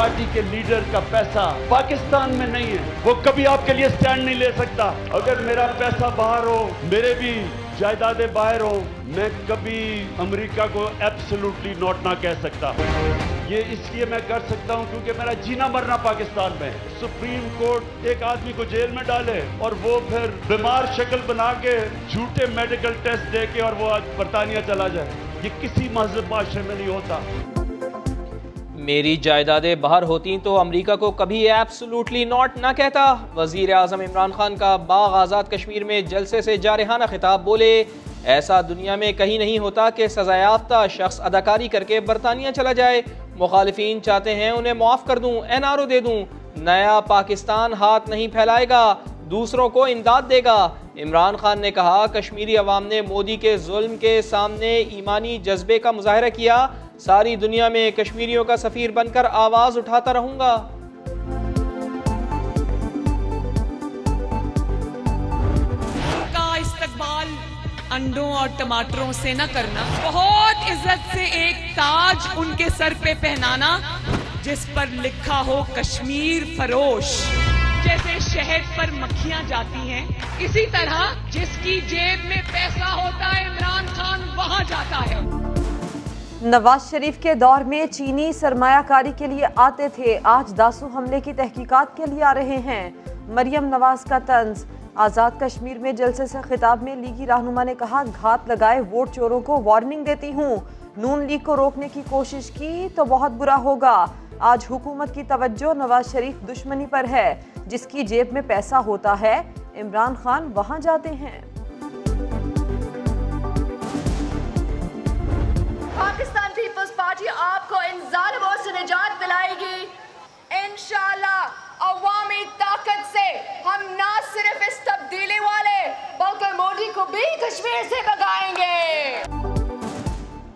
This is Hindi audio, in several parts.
पार्टी के लीडर का पैसा पाकिस्तान में नहीं है, वो कभी आपके लिए स्टैंड नहीं ले सकता। अगर मेरा पैसा बाहर हो, मेरे भी जायदादें बाहर हो, मैं कभी अमेरिका को एब्सोल्युटली नॉट ना कह सकता। ये इसलिए मैं कर सकता हूं क्योंकि मेरा जीना मरना पाकिस्तान में। सुप्रीम कोर्ट एक आदमी को जेल में डाले और वो फिर बीमार शक्ल बना के झूठे मेडिकल टेस्ट दे के और वो आज बरतानिया चला जाए, ये किसी महज़ब माशरे में नहीं होता। मेरी जायदादें बाहर होती तो अमेरिका को कभी एब्सोल्युटली नॉट ना कहता। वजीर आज़म इमरान खान का बाग आज़ाद कश्मीर में जलसे से जारहाना खिताब। बोले, ऐसा दुनिया में कहीं नहीं होता कि सजायाफ्ता शख्स अदाकारी करके बरतानिया चला जाए। मुखालिफिन चाहते हैं उन्हें माफ़ कर दूं, NRO दे दूं। नया पाकिस्तान हाथ नहीं फैलाएगा, दूसरों को इमदाद देगा। इमरान खान ने कहा, कश्मीरी अवाम ने मोदी के जुल्म के सामने ईमानी जज्बे का मुजाहरा किया। सारी दुनिया में कश्मीरियों का सफीर बनकर आवाज उठाता रहूंगा। का इस्तकबाल अंडों और टमाटरों से न करना, बहुत इज्जत से एक ताज उनके सर पे पहनाना जिस पर लिखा हो कश्मीर फरोश। जैसे शहद पर मक्खियां जाती हैं, इसी तरह जिसकी जेब में पैसा होता है इमरान खान वहां जाता है। नवाज शरीफ के दौर में चीनी सरमायाकारी के लिए आते थे, आज दासू हमले की तहकीकात के लिए आ रहे हैं। मरियम नवाज का तंज। आज़ाद कश्मीर में जलसे से खिताब में लीगी रहनुमा ने कहा, घात लगाए वोट चोरों को वार्निंग देती हूँ। नून लीग को रोकने की कोशिश की तो बहुत बुरा होगा। आज हुकूमत की तवज्जो नवाज शरीफ दुश्मनी पर है। जिसकी जेब में पैसा होता है इमरान खान वहां जाते हैं। पाकिस्तान पीपल्स पार्टी आपको इन जालिमों से निजात दिलाएगी इंशाअल्लाह। अवामी ताकत से हम ना सिर्फ इस तब्दीली वाले बल्कि मोदी को भी कश्मीर से भगाएंगे।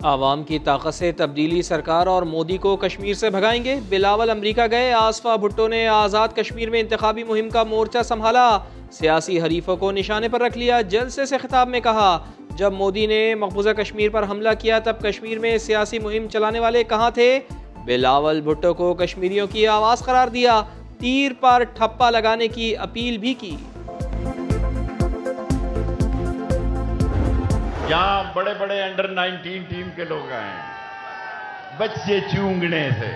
आवाम की ताकत से तब्दीली सरकार और मोदी को कश्मीर से भगाएंगे। बिलावल अमेरिका गए, आसफा भुट्टो ने आज़ाद कश्मीर में इंतखाबी मुहिम का मोर्चा संभाला। सियासी हरीफों को निशाने पर रख लिया। जलसे से खिताब में कहा, जब मोदी ने मकबूजा कश्मीर पर हमला किया तब कश्मीर में सियासी मुहिम चलाने वाले कहाँ थे। बिलावल भुट्टो को कश्मीरियों की आवाज़ करार दिया। तीर पर ठप्पा लगाने की अपील भी की। यहाँ बड़े बड़े अंडर 19 टीम के लोग आए, बच्चे चूंगने से।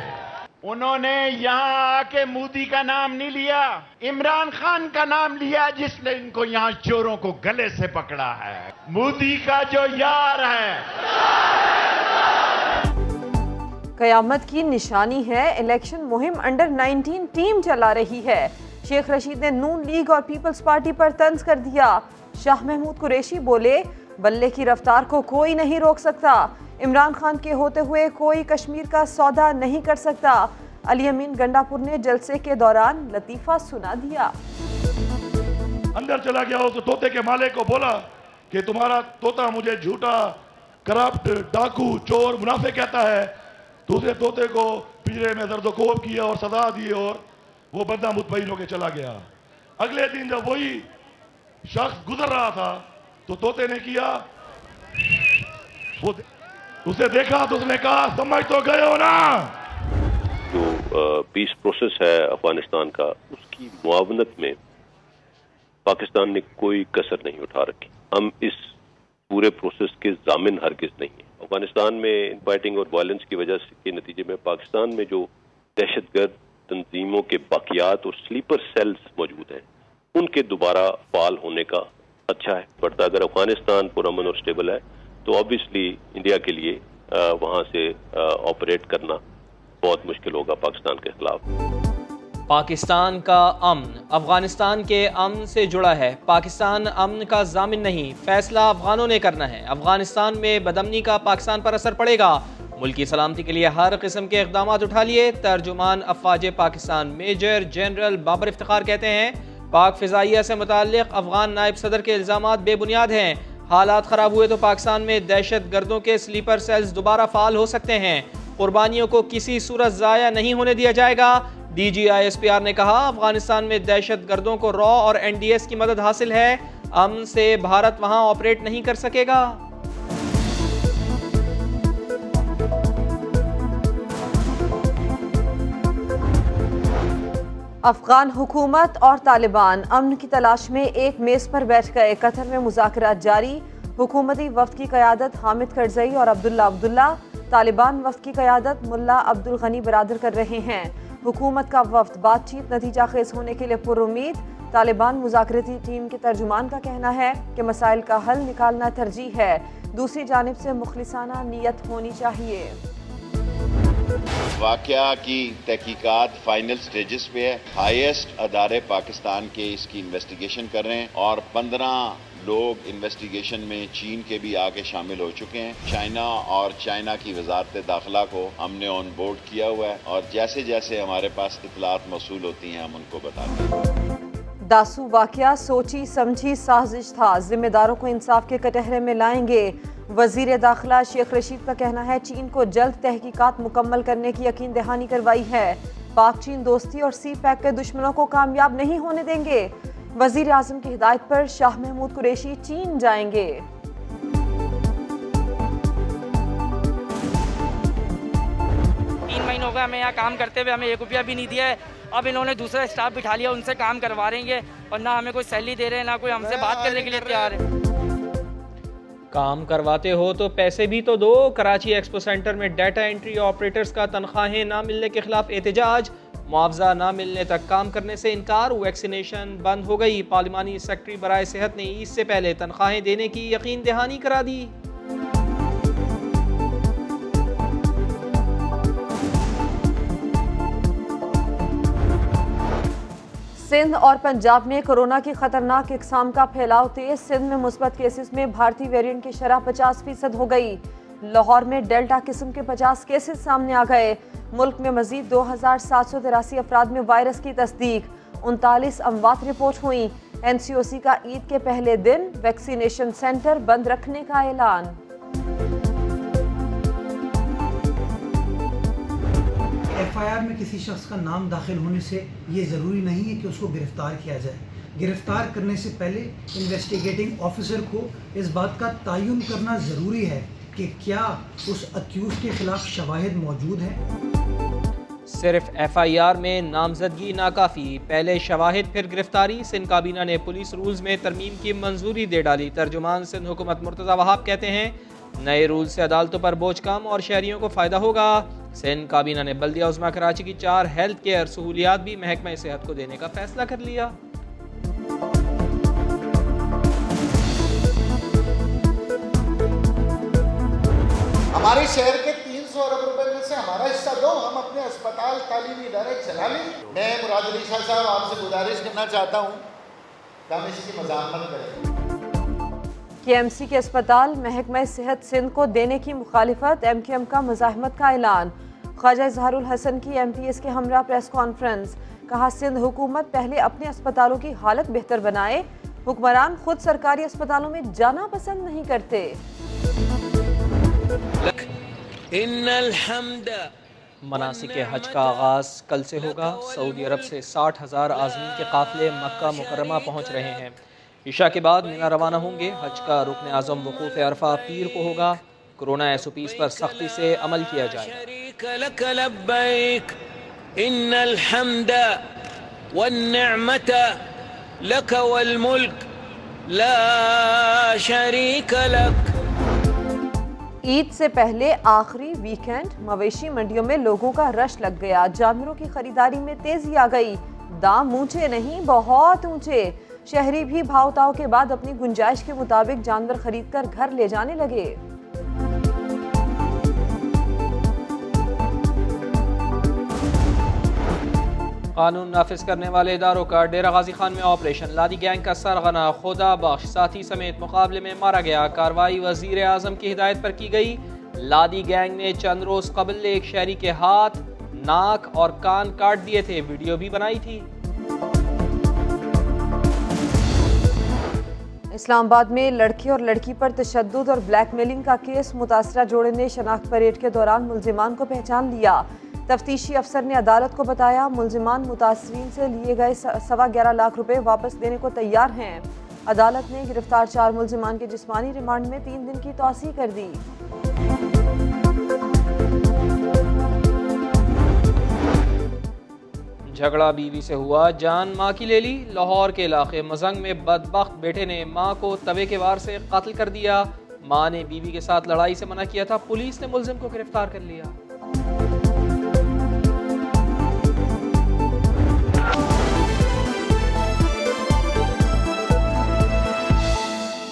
उन्होंने यहाँ आके मोदी का नाम नहीं लिया, इमरान खान का नाम लिया जिसने इनको यहाँ चोरों को गले से पकड़ा है। मोदी का जो यार है। कयामत की निशानी है, इलेक्शन मुहिम अंडर 19 टीम चला रही है। शेख रशीद ने नून लीग और पीपल्स पार्टी पर तंज कर दिया। शाह महमूद कुरैशी बोले, बल्ले की रफ्तार को कोई नहीं रोक सकता। इमरान खान के होते हुए कोई कश्मीर का सौदा नहीं कर सकता। अली अमीन गंडापुर ने जलसे के दौरान लतीफा सुना दिया। अंदर चला गया हो तो तोते के मालिक को बोला कि तुम्हारा तोता मुझे झूठा, करप्ट, डाकू, चोर, मुनाफे कहता है। दूसरे तोते को पिंजरे में दर्दोकोब किया और सजा दी और वो बंदा मुतमईन होकर चला गया। अगले दिन जब वही शख्स गुजर रहा था तो तोते ने किया, वो उसे देखा तो उसने कहा, समझ तो गए हो ना। जो पीस प्रोसेस है अफगानिस्तान का, उसकी मुआवनत में पाकिस्तान ने कोई कसर नहीं उठा रखी। हम इस पूरे प्रोसेस के जामिन हरगिज नहीं है। अफगानिस्तान में फाइटिंग और वायलेंस की वजह के नतीजे में पाकिस्तान में जो दहशतगर्द तंजीमों के बाकियात और स्लीपर सेल्स मौजूद हैं, उनके दोबारा फाल होने का अच्छा है। बट अगर अफगानिस्तान पुरअमन और स्टेबल है तो ऑब्वियसली इंडिया के लिए वहां से ऑपरेट करना बहुत मुश्किल होगा पाकिस्तान के खिलाफ। पाकिस्तान का अमन अफगानिस्तान के अमन से जुड़ा है। पाकिस्तान अमन का जामिन नहीं, फैसला अफगानों ने करना है। अफगानिस्तान में बदअमनी का पाकिस्तान पर असर पड़ेगा। मुल्क की सलामती के लिए हर किस्म के इक़दाम उठा लिए। तर्जुमान अफवाज पाकिस्तान मेजर जनरल बाबर इफ्तिखार कहते हैं, पाक फिजाइया से मुताल्लिक अफगान नायब सदर के इल्ज़ामात बेबुनियाद हैं। हालात ख़राब हुए तो पाकिस्तान में दहशत गर्दों के स्लीपर सेल्स दोबारा फाल हो सकते हैं। कुर्बानियों को किसी सूरत ज़ाया नहीं होने दिया जाएगा। DGISPR ने कहा, अफगानिस्तान में दहशत गर्दों को रॉ और NDS की मदद हासिल है। अमन से भारत वहां ऑपरेट नहीं कर सकेगा। अफगान हुकूमत और तालिबान अमन की तलाश में एक मेज़ पर बैठ गए। कतर में मुज़ाकरात जारी। हुकूमती वफ़द की क़यादत हामिद करज़ई और अब्दुल्ला, तालिबान वफ़द की क़यादत मुल्ला अब्दुल गनी बरादर कर रहे हैं। हुकूमत का वफ़द बातचीत नतीजा खेज़ होने के लिए पुरुम्मीद। तालिबान मुज़ाकरती टीम के तर्जुमान का कहना है कि मसाइल का हल निकालना तरजीह है, दूसरी जानिब से मुखलिसाना नीयत होनी चाहिए। वाक़या की तहकीकात फाइनल स्टेजेस पे है। हाईएस्ट अदारे पाकिस्तान के इसकी इन्वेस्टिगेशन कर रहे हैं और 15 लोग इन्वेस्टिगेशन में चीन के भी आके शामिल हो चुके हैं। चाइना और चाइना की वजारत दाखिला को हमने ऑन बोर्ड किया हुआ है और जैसे जैसे हमारे पास इतलात मौसूल होती हैं हम उनको बताते हैं। दासू वाक़या सोची समझी साजिश था, जिम्मेदारों को इंसाफ के कटहरे में लाएंगे। वजीर दाखिला शेख रशीद का कहना है चीन को जल्द तहकीकात मुकम्मल करने की यकीन दहानी करवाई है। पाक चीन दोस्ती और सी पैक के दुश्मनों को कामयाब नहीं होने देंगे। वजीर आज़म की हिदायत पर शाह महमूद कुरैशी चीन जाएंगे। 3 महीने हो गए हमें यहाँ काम करते हुए, हमें 1 रुपया भी नहीं दिया है। अब इन्होंने दूसरा स्टाफ बिठा लिया, उनसे काम करवा रहे हैं और ना हमें कोई सैलरी दे रहे हैं, ना कोई हमसे बात करने के लिए तैयार है। काम करवाते हो तो पैसे भी तो दो। कराची एक्सपो सेंटर में डाटा एंट्री ऑपरेटर्स का तनख्वाहें ना मिलने के खिलाफ एहतजाज। मुआवजा ना मिलने तक काम करने से इनकार। वैक्सीनेशन बंद हो गई। पार्लिमानी सेक्रेटरी बराए सेहत ने ईद से पहले तनख्वाहें देने की यकीन दहानी करा दी। सिंध और पंजाब में कोरोना की खतरनाक इकसाम का फैलाव तेज। सिंध में मुस्बत केसेस में भारतीय वेरिएंट की शरह 50% हो गई। लाहौर में डेल्टा किस्म के 50 केसेस सामने आ गए। मुल्क में मजीद 2783 अफराद में वायरस की तस्दीक। 39 अमवात रिपोर्ट हुई। NCOC का ईद के पहले दिन वैक्सीनेशन सेंटर बंद रखने का ऐलान। FIR में किसी शख्स का नाम दाखिल होने से ये ज़रूरी नहीं है कि उसको गिरफ्तार किया जाए। गिरफ्तार करने से पहले इन्वेस्टिगेटिंग ऑफिसर को इस बात का तयन करना ज़रूरी है कि क्या उस अक्यूज के खिलाफ शवाहिद मौजूद हैं। सिर्फ FIR में नामजदगी नाकाफ़ी, पहले शवाहिद फिर गिरफ्तारी। सिंध काबीना ने पुलिस रूल्स में तरमीम की मंजूरी दे डाली। तर्जुमान सिंध हुकूमत मुर्तज़ा वहाब कहते हैं नए रूल से अदालतों पर बोझ कम और शहरियों को फ़ायदा होगा। सिंध काबीना ने बल्दिया उज़्मा कराची की 4 हेल्थ केयर सहूलियात भी महकमा सेहत को देने का फैसला कर लिया। हमारे शहर के 300 अरब रुपए में से हमारा हिस्सा दो, हम अपने अस्पताल तालीमी इदारे चला लें। मैं मुराद अली शाह साहब आपसे गुजारिश करना चाहता हूँ कि हम इसकी मज़ामत करें। KMC के अस्पताल महकमा सेहत सिंध को देने की मुखालिफत। MKM का मुजाहिमत का ऐलान। ख्वाजा इजहारुल हसन की MPS के हमरा प्रेस कॉन्फ्रेंस। कहा सिंध हुकूमत पहले अपने अस्पतालों की हालत बेहतर बनाए। हुक्मरान खुद सरकारी अस्पतालों में जाना पसंद नहीं करते। मनासिक हज का आगाज कल से होगा। सऊदी अरब से 60,000 आज़मीन के काफिले मक्का मुकर्रमा पहुँच रहे हैं। इशा के बाद मिना रवाना होंगे। हज का रुकन आज़म वकूफ़ अरफा पीर को होगा। कोरोना SOPs पर सख्ती से अमल किया जाएगा। ईद से पहले आखिरी वीकेंड मवेशी मंडियों में लोगों का रश लग गया। जानवरों की खरीदारी में तेजी आ गई। दाम ऊंचे नहीं, बहुत ऊंचे। शहरी भी भाव ताव के बाद अपनी गुंजाइश के मुताबिक जानवर खरीदकर घर ले जाने लगे। कानून नाफिज करने वाले इदारों का डेरा गाजी खान में ऑपरेशन। लादी गैंग का सरगना खुदा बख्श साथी समेत मुकाबले में मारा गया। कार्रवाई वजीर आजम की हिदायत पर की गई। लादी गैंग ने चंद रोज कबल एक शहरी के हाथ, नाक और कान काट दिए थे। वीडियो भी बनाई थी। इस्लामाबाद में लड़के और लड़की पर तशद्दुद और ब्लैकमेलिंग का केस। मुतासरा जोड़े ने शनाख्त परेड के दौरान मुलजिमान को पहचान लिया। तफ्तीशी अफसर ने अदालत को बताया मुलजिमान मुतासरीन से लिए गए 11.25 लाख रुपए वापस देने को तैयार हैं। अदालत ने गिरफ्तार 4 मुलजिमान के जिस्मानी रिमांड में 3 दिन की तौसीह कर दी। झगड़ा बीवी से हुआ, जान मां की ले ली। लाहौर के इलाके मजंग में बदबख्त बेटे ने मां को तवे के वार से कत्ल कर दिया। मां ने बीवी के साथ लड़ाई से मना किया था। पुलिस ने मुलजिम को गिरफ्तार कर लिया।